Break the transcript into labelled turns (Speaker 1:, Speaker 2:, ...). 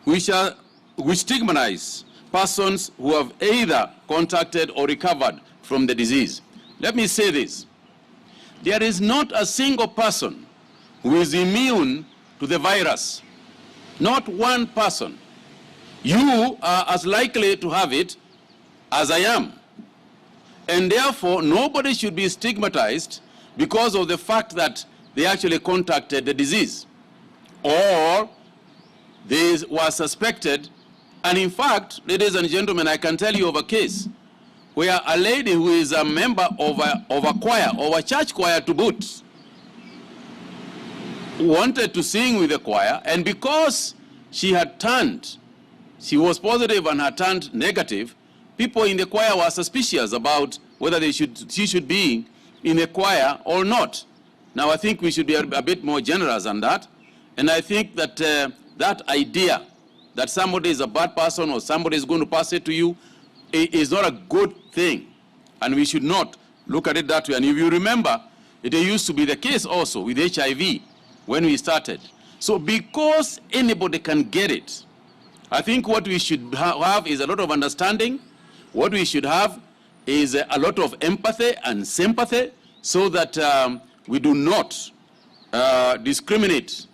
Speaker 1: we stigmatize persons who have either contracted or recovered from the disease. Let me say this. There is not a single person who is immune to the virus. Not one person. You are as likely to have it as I am. And therefore, nobody should be stigmatized because of the fact that they actually contracted the disease or they were suspected. And in fact, ladies and gentlemen, I can tell you of a case where a lady who is a member of a choir, or a church choir to boot, wanted to sing with the choir, and because she was positive and had turned negative, people in the choir were suspicious about whether she should be in the choir or not. Now, I think we should be a bit more generous than that, and I think that that idea that somebody is a bad person or somebody is going to pass it to you is not a good thing, and we should not look at it that way. And if you remember, it used to be the case also with HIV when we started. So because anybody can get it, I think what we should have is a lot of understanding. What we should have is a lot of empathy and sympathy so that we do not discriminate